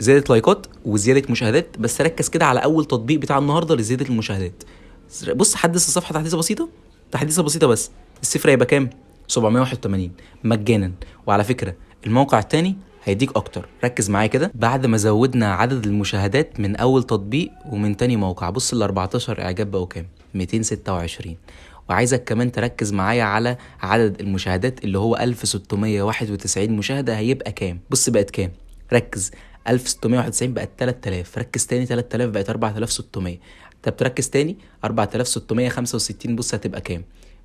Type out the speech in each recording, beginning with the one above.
زياده لايكات وزياده مشاهدات، بس ركز كده على اول تطبيق بتاع النهارده لزياده المشاهدات. بص حدث الصفحه تحديثه بسيطه، تحديثه بسيطه بس. الصفر هيبقى كام؟ 781 مجانا. وعلى فكره الموقع التاني هيديك اكتر. ركز معايا كده، بعد ما زودنا عدد المشاهدات من اول تطبيق ومن تاني موقع، بص ال 14 اعجاب بقوا كام؟ 226. وعايزك كمان تركز معايا على عدد المشاهدات اللي هو 1691 مشاهده، هيبقى كام؟ بص بقت كام؟ ركز، 1691 بقت 3000. ركز تاني، 3000 بقت 4600. طب تركز تاني، 4665 بص هتبقى كام؟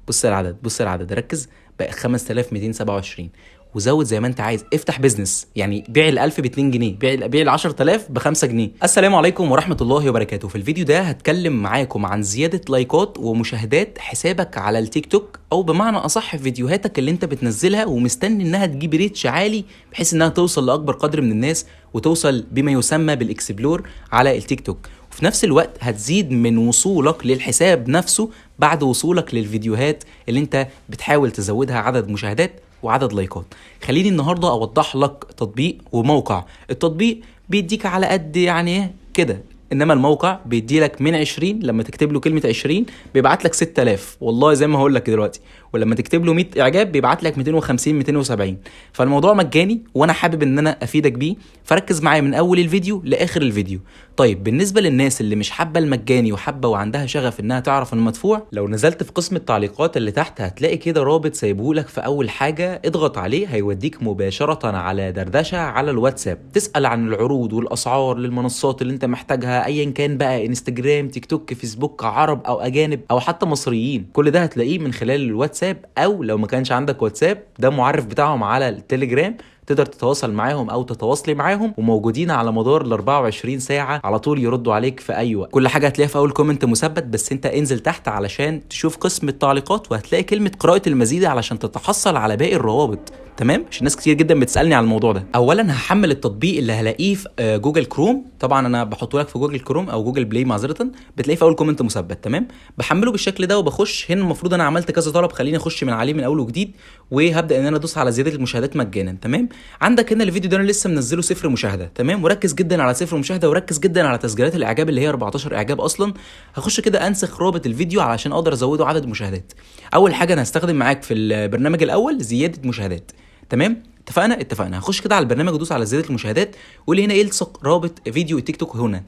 بص العدد، بص العدد، ركز، بقى 5227. وزود زي ما انت عايز، افتح بيزنس، يعني بيع ال1000 ب2 جنيه، بيع ال10000 ب5 جنيه. السلام عليكم ورحمة الله وبركاته. في الفيديو ده هتكلم معاكم عن زيادة لايكات ومشاهدات حسابك على التيك توك، او بمعنى اصح فيديوهاتك اللي انت بتنزلها ومستني انها تجيب ريتش عالي بحيث انها توصل لاكبر قدر من الناس وتوصل بما يسمى بالاكسبلور على التيك توك. وفي نفس الوقت هتزيد من وصولك للحساب نفسه بعد وصولك للفيديوهات اللي انت بتحاول تزودها عدد مشاهدات وعدد لايكات. خليني النهارده اوضح لك تطبيق وموقع. التطبيق بيديك على قد يعني كده، انما الموقع بيدي لك من 20. لما تكتب له كلمه 20 بيبعت لك 6000، والله زي ما هقول لك دلوقتي. ولما تكتب له 100 اعجاب بيبعت لك 250 270. فالموضوع مجاني وانا حابب ان انا افيدك بيه، فركز معايا من اول الفيديو لاخر الفيديو. طيب بالنسبه للناس اللي مش حابه المجاني وحابه وعندها شغف انها تعرف المدفوع، لو نزلت في قسم التعليقات اللي تحت هتلاقي كده رابط سايبهولك في اول حاجه، اضغط عليه هيوديك مباشره على دردشه على الواتساب، تسال عن العروض والاسعار للمنصات اللي انت محتاجها، ايا كان بقى انستجرام، تيك توك، فيسبوك، عرب او اجانب او حتى مصريين. كل ده هتلاقيه من خلال الواتساب، او لو ما كانش عندك واتساب ده معرف بتاعهم على التليجرام، تقدر تتواصل معاهم او تتواصلي معاهم، وموجودين على مدار ال 24 ساعه على طول يردوا عليك في اي وقت. كل حاجه هتلاقيها في اول كومنت مثبت، بس انت انزل تحت علشان تشوف قسم التعليقات وهتلاقي كلمه قراءه المزيد علشان تتحصل على باقي الروابط. تمام؟ عشان ناس كتير جدا بتسالني على الموضوع ده. اولا هحمل التطبيق اللي هلاقيه في جوجل كروم، طبعا انا بحطه لك في جوجل كروم او جوجل بلاي معذره، بتلاقيه في اول كومنت مثبت. تمام؟ بحمله بالشكل ده وبخش هنا. المفروض انا عملت كذا طلب، خليني اخش من عليه من اول وجديد، وهبدا ان انا ادوس على زياده المشاهدات مجانا. تمام؟ عندك هنا الفيديو ده انا لسه منزله 0 مشاهده. تمام؟ وركز جدا على 0 مشاهده، وركز جدا على تسجيلات الاعجاب اللي هي 14 اعجاب اصلا. هخش كده انسخ رابط الفيديو علشان اقدر ازوده عدد مشاهدات. اول حاجه انا هستخدم معاك في البرنامج الاول زياده مشاهدات. تمام؟ اتفقنا. هخش كده على البرنامج ودوس على زياده المشاهدات، واللي هنا يلصق رابط فيديو التيك توك. هنا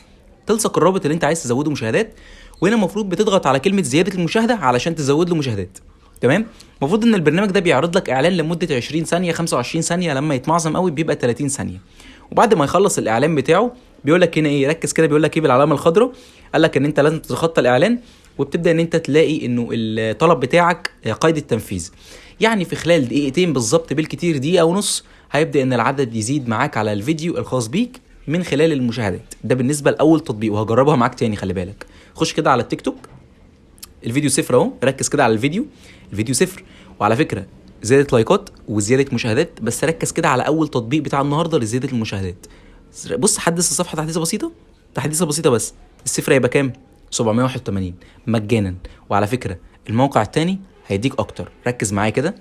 تلصق الرابط اللي انت عايز تزوده مشاهدات، وهنا المفروض بتضغط على كلمه زياده المشاهده علشان تزود له مشاهدات. تمام؟ المفروض ان البرنامج ده بيعرض لك اعلان لمده 20 ثانيه 25 ثانيه، لما يتمعظم قوي بيبقى 30 ثانيه. وبعد ما يخلص الاعلان بتاعه بيقول لك هنا ايه، ركز كده، بيقول لك ايه بالعلامه الخضراء، قال لك ان انت لازم تتخطى الاعلان، وبتبدا ان انت تلاقي انه الطلب بتاعك قيد التنفيذ. يعني في خلال دقيقتين بالظبط، بالكتير دقيقه ونص، هيبدا ان العدد يزيد معاك على الفيديو الخاص بيك من خلال المشاهدات. ده بالنسبه لاول تطبيق، وهجربها معاك تاني. خلي بالك، خش كده على التيك توك، الفيديو 0 اهو، ركز كده على الفيديو 0. وعلى فكره زياده لايكات وزياده مشاهدات، بس ركز كده على اول تطبيق بتاع النهارده لزياده المشاهدات. بص حدث الصفحه تحديثه بسيطه، تحديثه بسيطه بس. الصفر هيبقى كام؟ 781 مجانا. وعلى فكره الموقع التاني هيديك اكتر. ركز معايا كده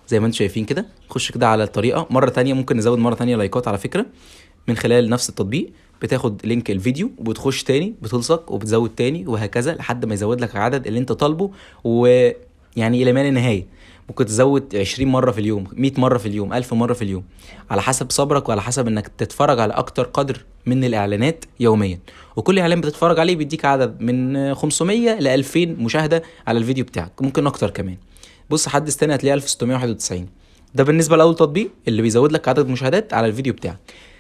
زي ما انتم شايفين كده. خش كده على الطريقه مره تانية، ممكن نزود مره تانية لايكات على فكره من خلال نفس التطبيق. بتاخد لينك الفيديو وبتخش تاني بتلصق وبتزود تاني، وهكذا لحد ما يزود لك العدد اللي انت طالبه، ويعني الى ما لا نهايه. ممكن تزود 20 مره في اليوم، 100 مره في اليوم، 1000 مره في اليوم، على حسب صبرك وعلى حسب انك تتفرج على اكتر قدر من الاعلانات يوميا. وكل اعلان بتتفرج عليه بيديك عدد من 500 ل 2000 مشاهده على الفيديو بتاعك، ممكن اكتر كمان. بص حدث تاني هتلاقيه 1691. ده بالنسبه لاول تطبيق اللي بيزود لك عدد مشاهدات على الفيديو بتاعك.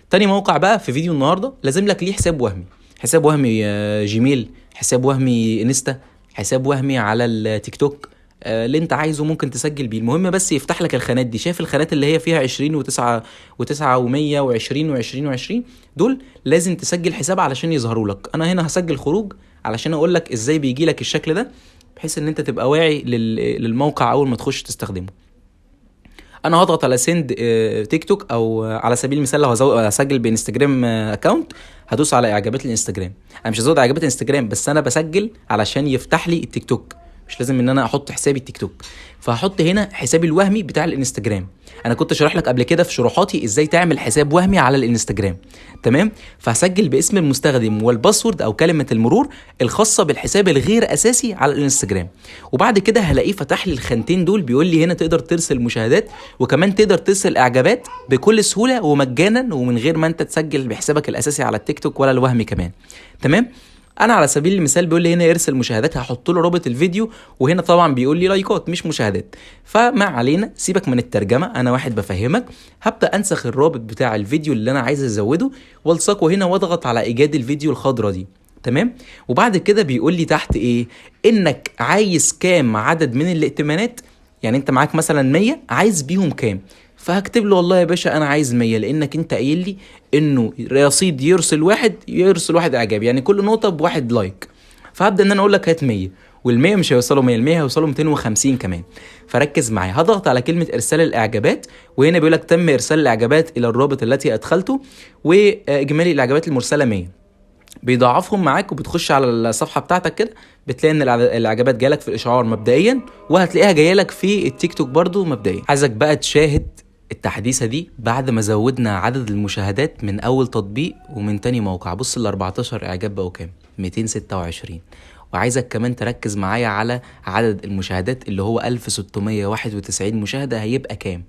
تاني موقع بقى في فيديو النهارده لازم لك ليه حساب وهمي، حساب وهمي جيميل، حساب وهمي انستا، حساب وهمي على التيك توك، اللي انت عايزه ممكن تسجل بيه. المهم بس يفتح لك الخانات دي. شايف الخانات اللي هي فيها 20 و9 و9 و100 و20 و20 و20؟ دول لازم تسجل حساب علشان يظهروا لك. انا هنا هسجل خروج علشان اقول لك ازاي بيجي لك الشكل ده، بحيث ان انت تبقى واعي للموقع اول ما تخش تستخدمه. انا هضغط على سند تيك توك، او على سبيل المثال لو هسجل بانستجرام اكونت هدوس على اعجابات الانستجرام. انا مش هزود اعجابات الانستجرام، بس انا بسجل علشان يفتح لي التيك توك. مش لازم ان انا احط حسابي التيك توك، فهحط هنا حسابي الوهمي بتاع الانستجرام. انا كنت شارح لك قبل كده في شروحاتي ازاي تعمل حساب وهمي على الانستجرام، تمام؟ فهسجل باسم المستخدم والباسورد او كلمه المرور الخاصه بالحساب الغير اساسي على الانستجرام، وبعد كده هلاقيه فتح لي الخانتين دول، بيقول لي هنا تقدر ترسل مشاهدات وكمان تقدر ترسل اعجابات بكل سهوله ومجانا ومن غير ما انت تسجل بحسابك الاساسي على التيك توك ولا الوهمي كمان، تمام؟ انا على سبيل المثال بيقول لي هنا يرسل مشاهدات، هحط له رابط الفيديو، وهنا طبعا بيقول لي لايكات مش مشاهدات. فما علينا، سيبك من الترجمه، انا واحد بفهمك. هبدا انسخ الرابط بتاع الفيديو اللي انا عايز ازوده والصقه هنا واضغط على ايجاد الفيديو الخضراء دي، تمام؟ وبعد كده بيقول لي تحت ايه، انك عايز كام عدد من الائتمانات، يعني انت معاك مثلا 100 عايز بيهم كام. فهكتب له والله يا باشا انا عايز 100، لانك انت قايل لي انه رصيد يرسل واحد اعجاب، يعني كل نقطه بواحد لايك. فهبدا ان انا اقول لك هات 100، وال100 مش هيوصلوا 100، ال100 هيوصلوا 250 كمان. فركز معايا، هضغط على كلمه ارسال الاعجابات، وهنا بيقول لك تم ارسال الاعجابات الى الرابط التي ادخلته، واجمالي الاعجابات المرسله 100. بيضاعفهم معاك وبتخش على الصفحه بتاعتك كده، بتلاقي ان الاعجابات جالك في الاشعار مبدئيا، وهتلاقيها جايه لك في التيك توك برضو مبدئيا. عايزك بقى تشاهد التحديثه دي بعد ما زودنا عدد المشاهدات من اول تطبيق ومن تاني موقع. بص ال 14 اعجاب بقوا كام؟ 226. وعايزك كمان تركز معايا على عدد المشاهدات اللي هو 1691 مشاهده هيبقى كام.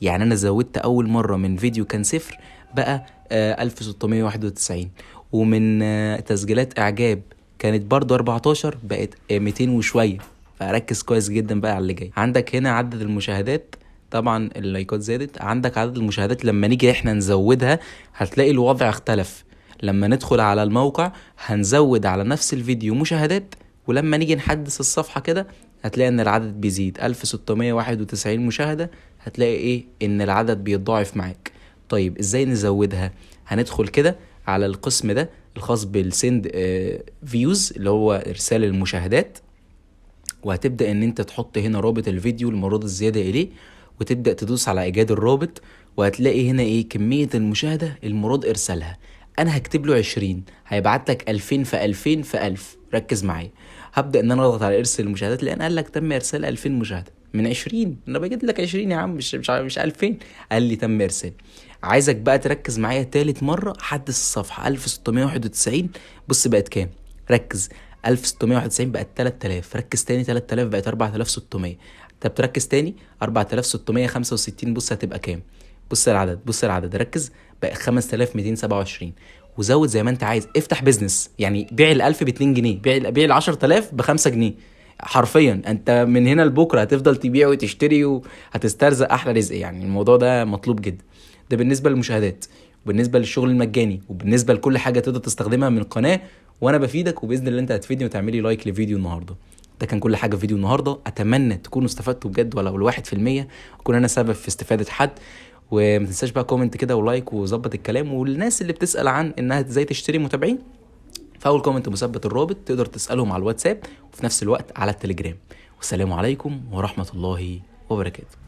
يعني انا زودت اول مره من فيديو كان صفر بقى 1691، ومن تسجيلات اعجاب كانت برضو 14 بقت 200 وشويه. فركز كويس جدا بقى على اللي جاي. عندك هنا عدد المشاهدات، طبعا اللايكات زادت. عندك عدد المشاهدات لما نيجي احنا نزودها هتلاقي الوضع اختلف. لما ندخل على الموقع هنزود على نفس الفيديو مشاهدات، ولما نيجي نحدث الصفحة كده هتلاقي ان العدد بيزيد. 1691 مشاهدة، هتلاقي ايه؟ ان العدد بيتضاعف معاك. طيب ازاي نزودها؟ هندخل كده على القسم ده الخاص بالسند فيوز اللي هو ارسال المشاهدات، وهتبدأ ان انت تحط هنا رابط الفيديو المراد الزيادة اليه، وتبدأ تدوس على ايجاد الرابط، وهتلاقي هنا ايه كمية المشاهدة المراد ارسالها. انا هكتب له 20، هيبعت لك 2000 في 2000 في 1000. ركز معايا، هبدأ ان انا اضغط على ارسل المشاهدات، لان قال لك تم ارسال 2000 مشاهدة من 20. انا بجد لك 20 يا عم، مش 2000. قال لي تم ارسال. عايزك بقى تركز معايا تالت مرة، حدث الصفحة 1691. بص بقت كام؟ ركز، 1691 بقت 3000. ركز تاني، 3000 بقت 4600. طب تركز تاني، 4665. بص هتبقى كام؟ بص العدد، ركز، بقى 5227. وزود زي ما انت عايز. افتح بيزنس، يعني بيع ال1000 ب2 جنيه، بيع ال10000 ب5 جنيه. حرفيا انت من هنا لبكره هتفضل تبيع وتشتري وهتسترزق احلى رزق. يعني الموضوع ده مطلوب جدا. ده بالنسبه للمشاهدات، وبالنسبه للشغل المجاني، وبالنسبه لكل حاجه تقدر تستخدمها من القناه. وانا بفيدك، وباذن الله انت هتفيدني وتعملي لايك لفيديو النهارده. ده كان كل حاجه في فيديو النهارده. اتمنى تكونوا استفدتوا بجد ولو ال1%، اكون انا سبب في استفاده حد. وما تنساش بقى كومنت كده ولايك وظبط الكلام. والناس اللي بتسال عن انها ازاي تشتري متابعين، في اول كومنت مثبت الرابط، تقدر تسالهم على الواتساب وفي نفس الوقت على التليجرام. والسلام عليكم ورحمه الله وبركاته.